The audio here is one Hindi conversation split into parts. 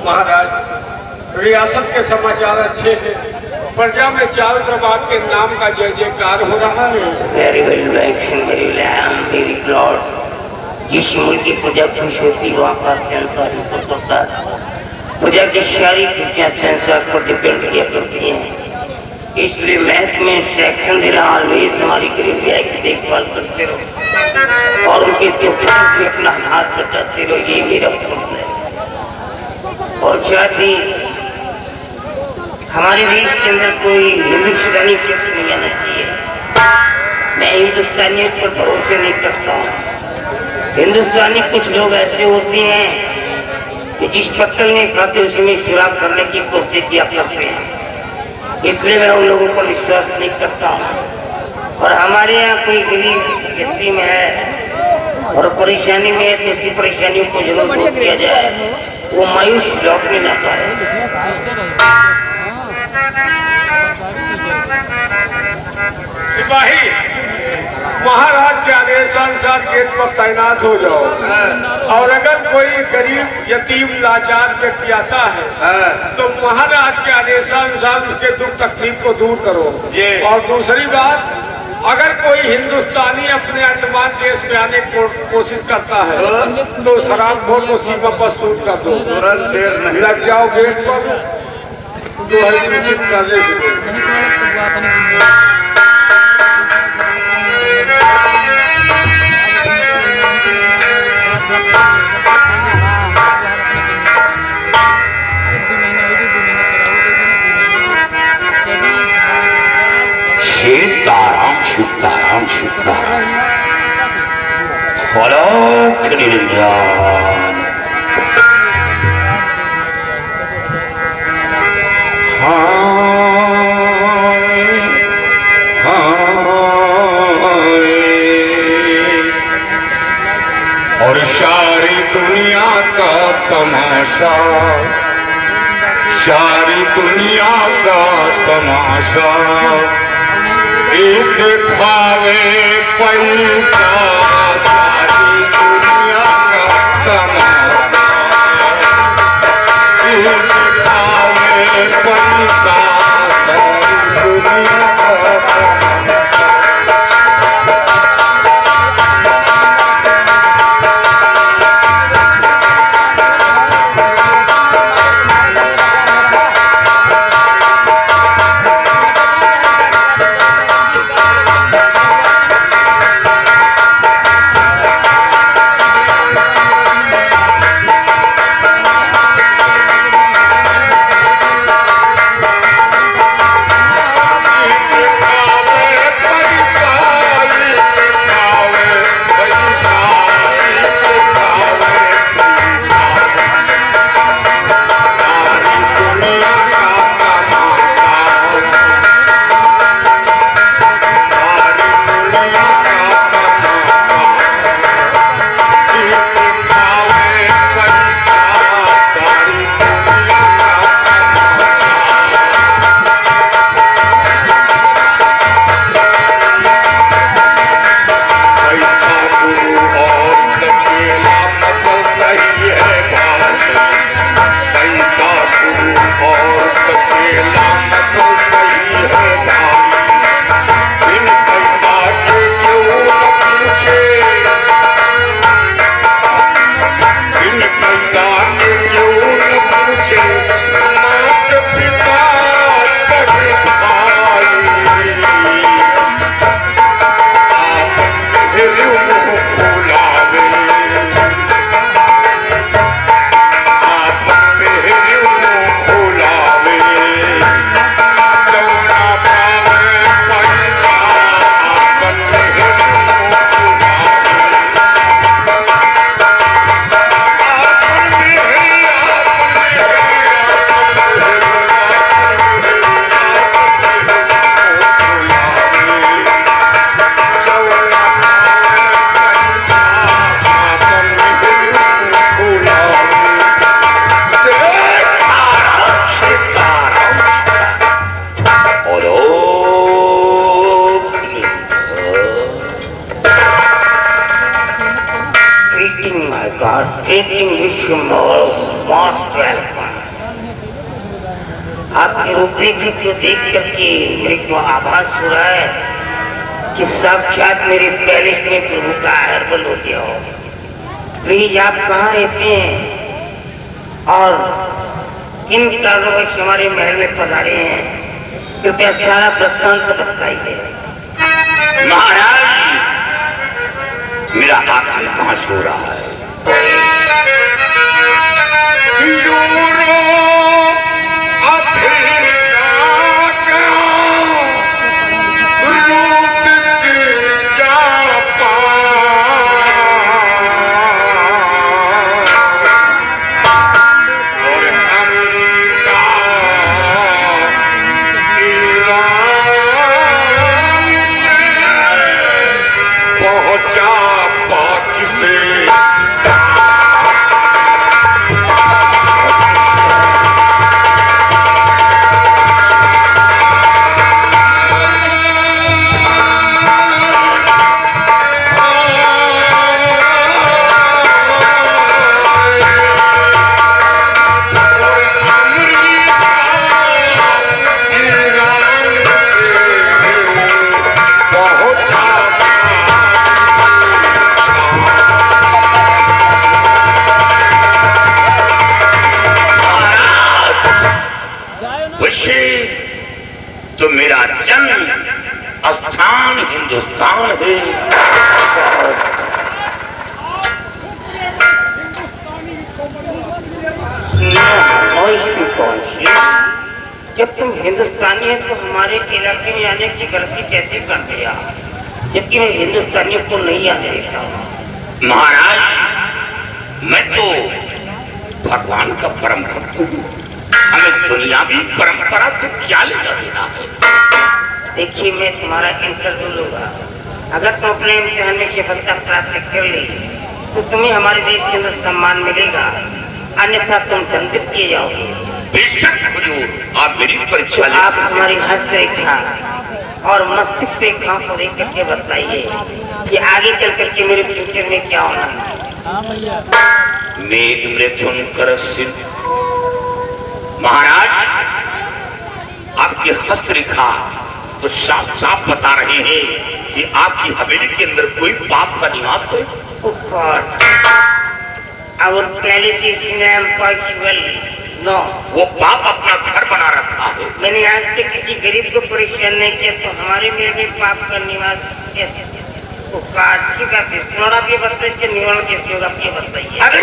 महाराज, रियासत के समाचार अच्छे हैं। प्रजा में चारों तरफ आपके नाम का जय जयकार हो रहा है। जिस मुल्क की प्रजा खुश होती वहाँ का सेंसर इसको होता है। प्रजा की सारी खुशियाँ सेंसर पर डिपेंड किया करती हैं, इसलिए महकमे सेक्शन दे रहा ऑलवेज हमारी गरीब की देखभाल करते रहो और उनके दुख में अपना हाथ बटाते रहो, ये मेरा फर्ज है। और साथ ही हमारे देश के अंदर कोई हिंदुस्तानी फिक्स नहीं आना चाहिए। मैं हिंदुस्तानियों पर भरोसे नहीं करता हूँ। हिंदुस्तानी कुछ लोग ऐसे होते हैं कि जिस पत्तल में खाते उसमें सुराग करने की कोशिश किया करते हैं, इसलिए मैं उन लोगों पर विश्वास नहीं करता हूँ। और हमारे यहाँ कोई गरीब व्यक्ति में है और परेशानी में है तो उसकी परेशानियों को जरूर दूर किया जाए, वो मायूस लौटने ना पाए। सिपाही, महाराज के आदेशानुसार गेट पर तैनात हो जाओ और अगर कोई गरीब यतीम लाचार व्यक्ति आता है तो महाराज के आदेशानुसार उसके दुख तकलीफ को दूर करो। और दूसरी बात, अगर कोई हिंदुस्तानी अपने अंडमान देश में आने की कोशिश करता है तो शराब घोर को सीमा पर शूट कर दो। तुरंत देर नहीं लग जाओ गेट पर तो है करने से। सीताराम सीताराम सीताराम फलो निरंजन। और सारी दुनिया का तमाशा, सारी दुनिया का तमाशा एक दिखावे पंचा, सारी दुनिया का तमाशा एक दिखावे पंचा, सारी दुनिया का treating विश्व most welcome। आपके रूपरेखा को देख करके मेरे को आभास हो रहा है कि साक्षात मेरे पैलेस में प्रभु का आगमन हो गया हो। प्लीज आप कहाँ रहते हैं और किन कारणों से हमारे महल में पधारे हैं, कृपया सारा वृत्तांत बताइए। महाराज, मेरा आत्मा कहाँ सो रहा है? तो मेरा जन्म स्थान हिंदुस्तान है। जब तुम हिंदुस्तानी है तो हमारे इलाके में आने की गलती कैसे कर दिया, जबकि मैं हिंदुस्तानियों को नहीं आने देता हूँ। महाराज, मैं तो भगवान का परम भक्त हूँ। हमें दुनियावी परंपरा से क्या लेना देना है? देखिए, मैं तुम्हारा इंटरव्यू लूंगा। अगर तुम अपने इम्तिहान में सफलता प्राप्त कर ली तो तुम्हें हमारे देश के अंदर सम्मान मिलेगा, अन्यथा तुम दंडित किए जाओगे। बेशक हुजूर, आप मेरी परीक्षा लें। आप हमारी हस्तरेखा और मस्तिष्क रेखा को देख करके बताइए कि आगे चल करके मेरे फ्यूचर में क्या होना है। महाराज, आपकी हस्तरेखा तो साफ साफ बता रहे हैं कि आपकी हवेली के अंदर कोई पाप का निवास है। No. वो पाप अपना घर बना रखा है। मैंने आज तक किसी गरीब को परेशान नहीं किया, तो हमारे में भी पाप का निवास कैसे? आप ये बताइए इसके निवारण कैसे होगा, आप ये बताइए। अगर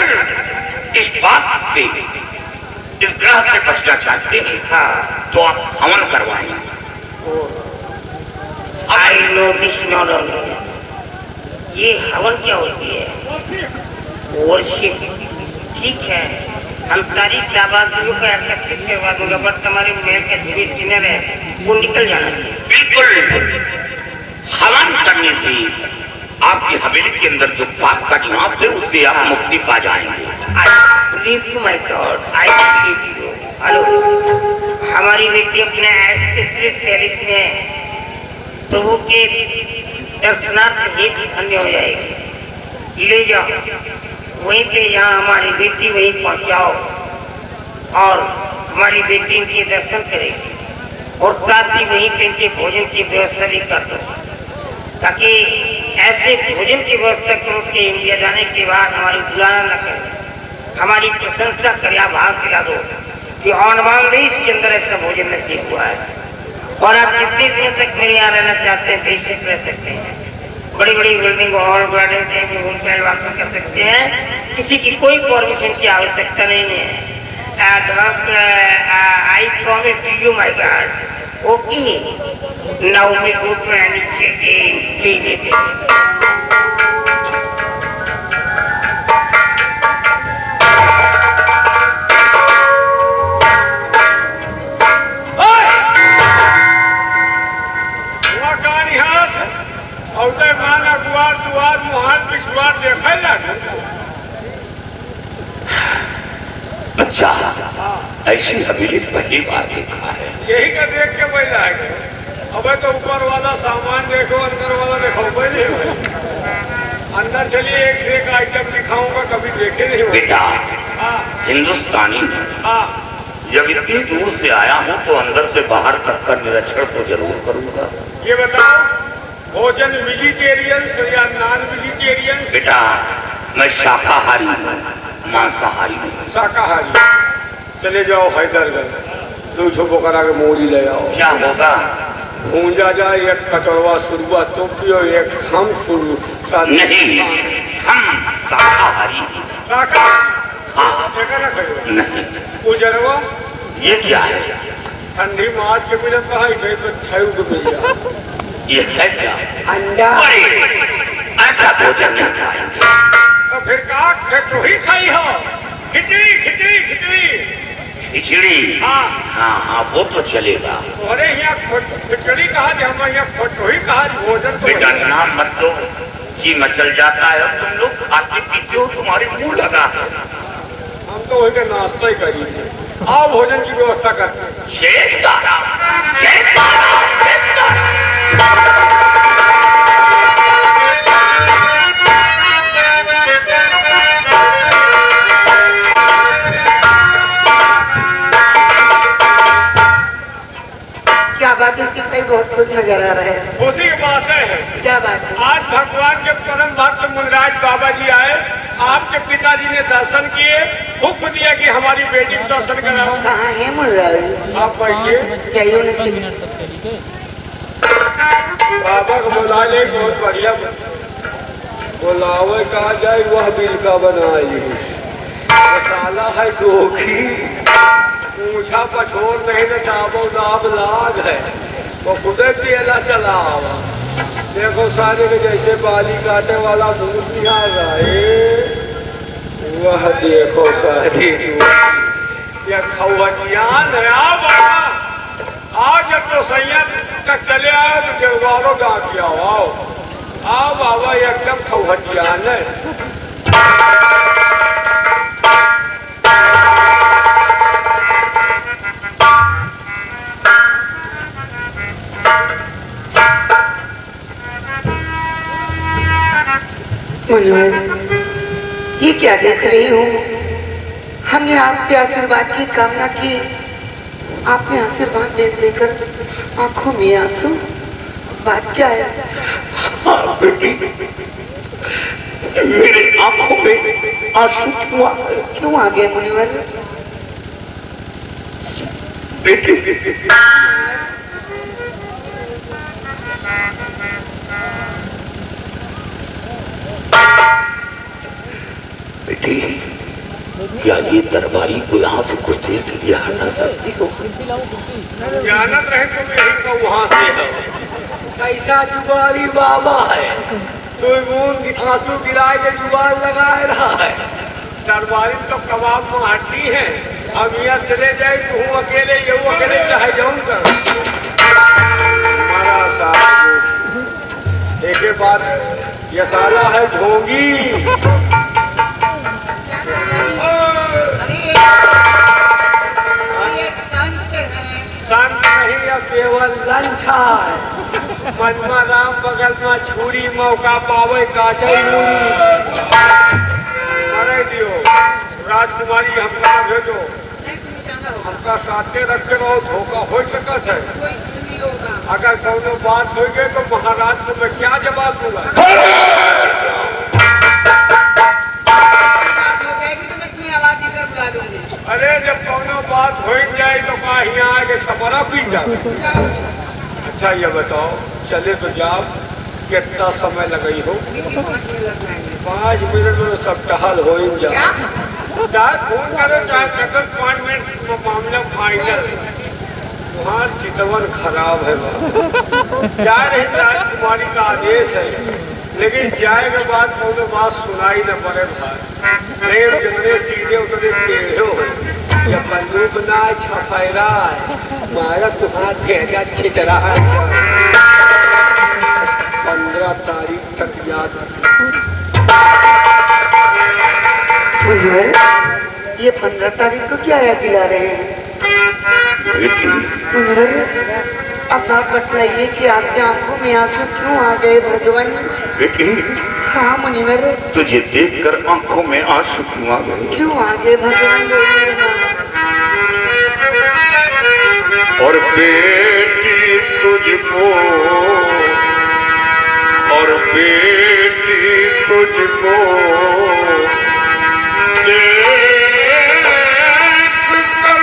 इस बात से, इस ग्रह से बचना चाहते हैं, हाँ, तो आप हवन करवाएंगे। I know this knowledge. ये हवन क्या होती है? वर्शिप। ठीक है, हम सारी लाभार्थियों को एकत्रित करवा दूंगा, बट हमारे महल के जो चिन्ह है वो निकल जाना चाहिए। बिल्कुल, हवन करने से आपकी हवेली के अंदर जो पाप का निवास है उससे आप मुक्ति पा जाएंगे। हेलो, हमारी बेटी अपने पैलेस में प्रभु के दर्शनार्थ हेतु धन्य हो जाएगी। ले जाओ वहीं पे, यहाँ हमारी बेटी वहीं पहुँचाओ और हमारी बेटी इनके दर्शन करेगी और साथ ही वहीं पे इनके भोजन की व्यवस्था भी कर दो, ताकि ऐसे भोजन की व्यवस्था करो कि इंडिया जाने के बाद हमारी बुलाना न करे, हमारी प्रशंसा करे, भाव दिला दो कि ऑनवान नहीं इसके अंदर ऐसा भोजन नसीब हुआ है। और आप कितने दिन तक मेरे यहाँ रहना चाहते हैं बेशक रह सकते हैं। बड़ी बड़ी बिल्डिंग हॉल गार्डन वापस कर सकते हैं, किसी की कोई परमिशन की आवश्यकता नहीं है। I promise to you my god. Okay, now we go to any please. अच्छा, ऐसी हवेली पहली बार देखा है। यही का देख के बैठा है। अब तो ऊपर वाला सामान देखो, अंदर वाला देखो। अंदर चलिए, एक से एक आइटम दिखाऊंगा, कभी देखे नहीं हो। बेटा हाँ हिंदुस्तानी में हाँ, जब इतनी दूर से आया हूँ तो अंदर से बाहर तक का निरीक्षण तो जरूर करूंगा। ये बताओ भोजन वेजिटेरियन या नॉन वेजिटेरियन? बेटा मैं शाकाहारी हूँ, मांसाहारी हूँ। शाकाहारी। चले जाओ हैदरगंज, 200 बोकरा के मूड़ी ले आओ। क्या होगा? भूंजा जाए, एक कटोरवा सुरवा तो पियो, एक हम शुरू नहीं, हम शाकाहारी हैं। शाकाहारी? हाँ नहीं। उजरवा ये क्या है? ठंडी मार्च के मिलत कहा इसे तो 6 को मिल जाए। ये है क्या? अंडा। ऐसा भोजन नहीं खाएंगे। तो फिर का तो ही खाई हो? खिचड़ी खिचड़ी खिचड़ी खिचड़ी? हाँ हाँ हाँ वो तो चलेगा। अरे यहाँ खिचड़ी कहा जी, हम यहाँ फोटो ही कहा भोजन तो बेटा नाम मत लो, जी मचल जाता है। तुम लोग खाते पीते हो, तुम्हारे मुंह लगा है। हम तो वही का नाश्ता ही करिए। आओ भोजन की व्यवस्था करते हैं। शेखदारा, शेखदारा, शेखदारा। क्या बात है, इसके भाई बहुत खुश नजर आ रहे हैं। उसी की बात है। क्या बात है? आज भगवान के परम भक्त मुनराज बाबा जी आए, आपके पिताजी ने दर्शन किए, हुक्म दिया कि हमारी बेटी को दर्शन कराओ। कहाँ है मुनराज? आप बैठिए। चाहिए उन्हें बाबा को बुला ले, बहुत बढ़िया बुलावे कहा जाए, वह बिल का बनाई साला है दोखी, पूछा पछोर नहीं न चाबो दाब लाग है, वो खुदे पियला चला आवा। देखो सारे के जैसे बाली काटे वाला मुंह निहार रहा है, वह देखो सारी ये खवटियान है। आओ बाबा आओ, जब तो सैया तक चले आओ तो जगवारो गा किया आओ। आओ बाबा, एकदम खवटियान है। ये क्या देख रही हूँ? हमने आपसे आशीर्वाद की कामना की, आपने आशीर्वाद दे देकर आंखों में आंसू। बात क्या है? हाँ बेटी, मेरे आंखों में आंसू क्यों आ गए मुनिवर? बेटी बेटी, क्या ये दरबारी को यहाँ से कुछ देर के लिए हटा सकती हो? जानत रहे तुम यही तो वहाँ से है। कैसा जुबारी बाबा है, तो आंसू गिराए के जुबान लगाए रहा है। दरबारी तो कबाब में हड्डी है। अब यहाँ चले जाए तो हूँ अकेले, ये अकेले चाहे जाऊँ कर हमारा साथ एक बात, ये साला है झोंगी। संत नहीं, अब केवल लंठा है। मनमा राम बगल में छुरी, मौका पावे काटे मूरी। अरे दियो राजकुमारी हमका भेजो, हमका साथे रख के रहो, धोखा हो सकत है। अगर कोनो बात हो गई तो महाराज को मैं क्या जवाब दूंगा? अरे जब कोनो बात हो जाए तो कहा यहाँ आके सपरा पी जाओ। अच्छा ये बताओ, चले तो जाओ, कितना समय लगई हो? 5 मिनट में सब टहल हो ही जाए। चाहे फोन करो, चाहे कदम 5 मिनट में मामला फाइनल। वहाँ चितवन खराब है। जा रही राजकुमारी का आदेश है, लेकिन जाए के बाद कोनो बात सुनाई न पड़े भाई। प्रेम जितने सीधे उतने टेढ़े हो, या बंदूक ना छफैरा है, मारा तुम्हारा घेरा छितरा है। 15 तारीख तक याद मुनिवर, ये 15 तारीख को क्या याद दिला रहे हैं? मुनिवर, अब आप बतलाइए कि आपके आंखों में आंसू क्यों आ गए भगवान? बेटी हाँ मुनिवर। तुझे देखकर आंखों में आंसू क्यों आ गए? क्यों आगे भगवान बोलिएगा? और बेटी तुझको, और बेटी तुझको देख कर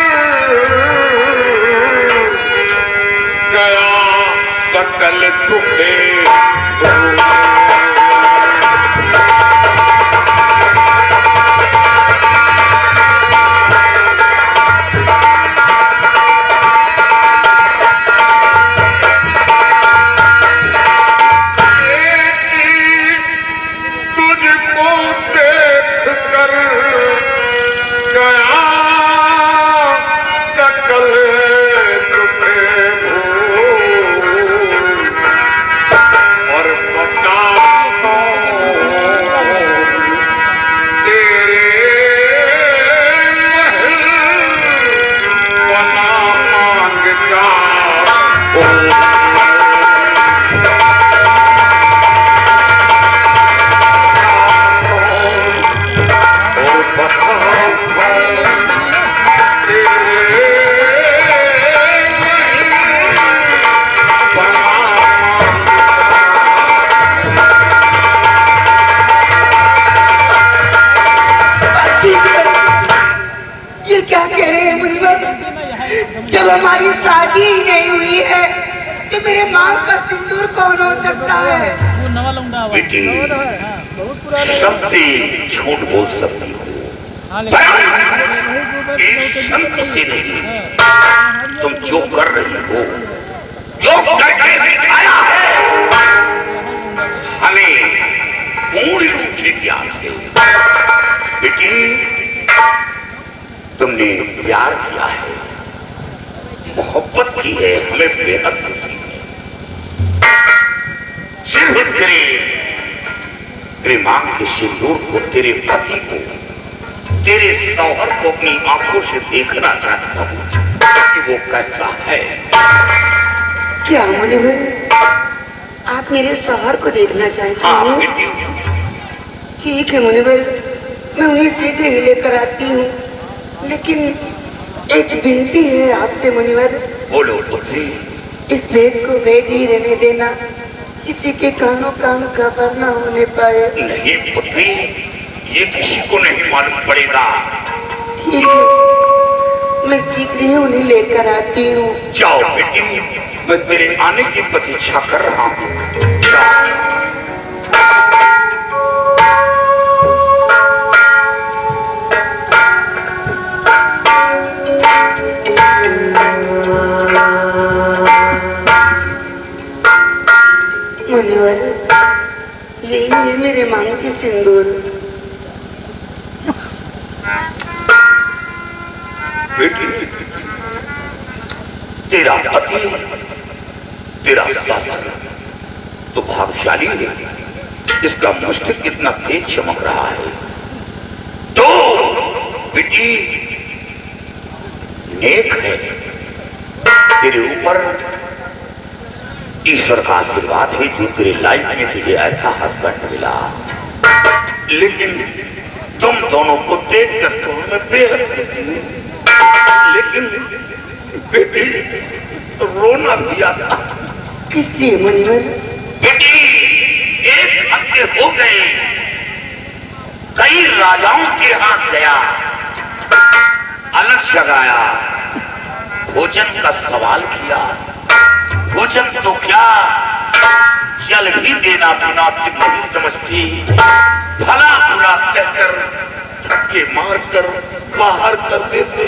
गया सकल दुखे। जब हमारी शादी ही नहीं हुई है तो मेरे मांग का सिंदूर कौन हो सकता है? बेटी, सबसे झूठ बोल सकती हो, संत से नहीं। तुम जो कर रही हो, जो करके दिखाया है, हमें पूर्ण रूप से ज्ञान है। बेटी, तुमने प्यार किया है, मोहब्बत की है, हमें बेहद खुशी है। सिर्फ तेरे मांग के सिंदूर को, तेरे पति को, तेरे शौहर को अपनी आंखों से देखना चाहता हूं कि वो कैसा है। क्या मुनिवर, आप मेरे शौहर को देखना चाहते हैं? ठीक है मुनिवर, मैं उन्हें शीघ्र ही लेकर आती हूँ, लेकिन एक विनती है आपसे मुनिवर। बोलो पुत्री। इस भेद को भेद ही रहने देना, किसी के कानों कान खबर न होने पाए। नहीं पुत्री, ये किसी को नहीं मालूम पड़ेगा। ठीक है, मैं शीघ्र ही उन्हें लेकर आती हूँ। जाओ बेटी, मैं तेरे आने की प्रतीक्षा कर रहा हूँ। जाओ। मुनिवर, यही है मेरे मांग के सिंदूर। बेटी, तेरा पति, तेरा शौहर तो भाग्यशाली है, इसका मस्तक कितना तेज चमक रहा है। तो बेटी नेक है, तेरे ऊपर ईश्वर का आशीर्वाद है जो तेरे लाइफ में तुझे ऐसा हस्बैंड मिला। लेकिन तुम दोनों को देखकर तो हमें बेहद खुशी है, लेकिन बेटी रोना भी आता। किस लिए मुनिवर? बेटी, 1 हफ्ते हो गए, कई राजाओं के हाथ गया, अलग जगाया, भोजन का सवाल किया। भोजन तो क्या, जल भी देना बिना नहीं समझती, भला बुरा कहकर धक्के मारकर बाहर कर देते।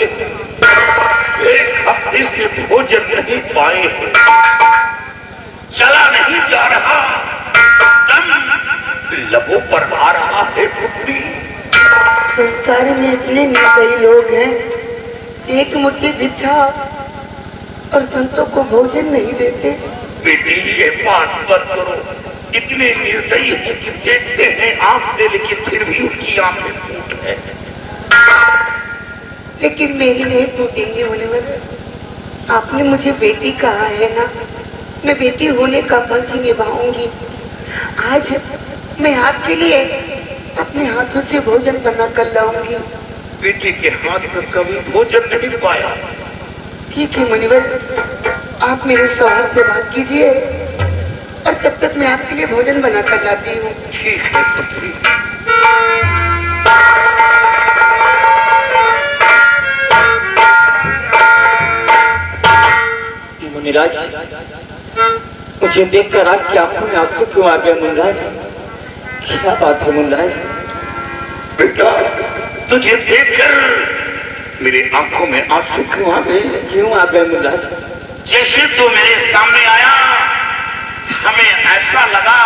1 हफ्ते से भोजन नहीं पाए, चला नहीं जा रहा, दम लबों पर आ रहा है पुत्री। संसार में इतने निर्दयी लोग हैं, एक मुट्ठी भिक्षा और संतों को भोजन नहीं देते। बेटी, ये बात मत करो, इतने निर्दयी है कि देखते हैं आंख से, लेकिन फिर भी उनकी आंखें फूट है। लेकिन मेरी नहीं फूटेंगे मुनिवर, आपने मुझे बेटी कहा है ना, मैं बेटी होने का फर्ज निभाऊंगी। आज मैं आपके लिए अपने हाथों से भोजन बना कर लाऊंगी। बेटे के हाथ में कभी भोजन नहीं पाया। ठीक है मुनिवर, आप मेरे शौहर से बात कीजिए और तब तक मैं आपके लिए भोजन बना कर लाती हूँ। ठीक है पुत्री। मुनिराज, मुझे देखकर आपकी आंखों में आंसू क्यों आ गया मुनिराज? क्या बात है मुनिराज? बेटा, तुझे देखकर मेरी आंखों में आंसू क्यों आ गए? क्यों आ गए मुनिराज? जैसे तू मेरे सामने आया, हमें ऐसा लगा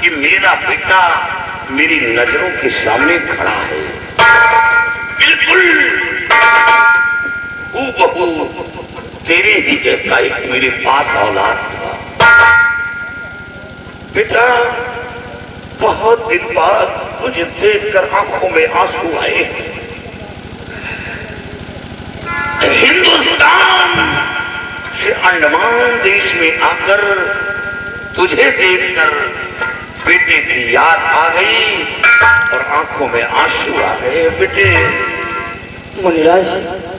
कि मेरा बेटा मेरी नजरों के सामने खड़ा है। बिल्कुल हूबहू तेरे ही जैसा एक मेरे पास औलाद था। बेटा, बहुत दिन बाद तुझे देखकर आंखों में आंसू आए। हिंदुस्तान से अंडमान देश में आकर तुझे देखकर बेटे की याद आ गई और आंखों में आंसू आ गए। बेटे, मुनिराज,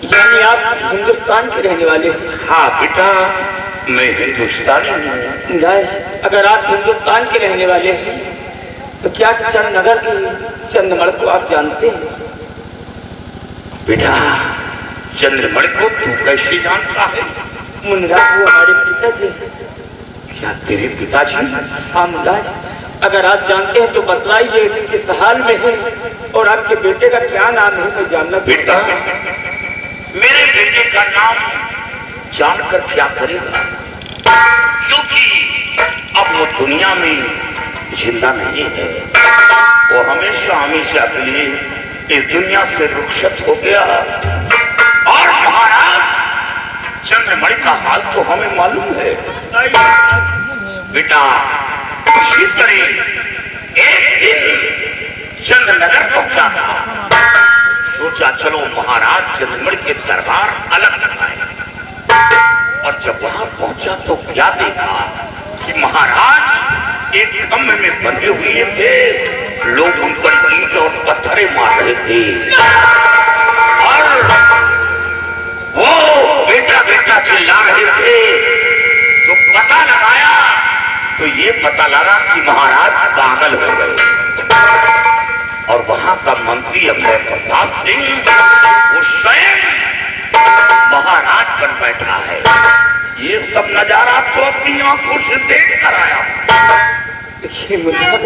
यानी आप हिंदुस्तान के रहने वाले हैं? हाँ बेटा, मैं हिंदुस्तानी हूँ। मुनिराज, अगर आप हिंदुस्तान के रहने वाले हैं तो क्या चंदनगर की चंद्रमण को आप जानते हैं? बेटा, चंद्रमण को तू कैसे जानता है? मुनिराज, वो हमारे पिताजी। क्या तेरे पिताजी? हाँ मुनिराज, अगर आप जानते हैं तो बतलाइए किस हाल में है और आपके बेटे का क्या नाम है, मैं जानना। बेटा, मेरे बेटे का नाम जानकर क्या करेगा, क्योंकि अब वो दुनिया में जिंदा नहीं है। वो हमेशा हमेशा के लिए इस दुनिया से रुखसत हो गया। और महाराज, चंद्रमणि का हाल तो हमें मालूम है। बेटा, इसी तरह एक दिन चंद्रनगर पहुंचा था। सोचा चलो महाराज चंद्रमणि के दरबार अलग लगाए। और जब वहां पहुंचा तो क्या देखा कि महाराज एक कमरे में बंधे हुए थे। लोग उन पर ईंट और पत्थरे मार रहे थे और वो बेटा बेटा चिल्ला रहे थे। तो पता लगाया तो ये पता लगा कि महाराज पागल हो गए। और वहां का मंत्री अभय प्रताप सिंह वो स्वयं महाराज बन बैठा है। ये सब नजारा तो अपनी आंखों से देख कर आया। देखिए मुनिराज,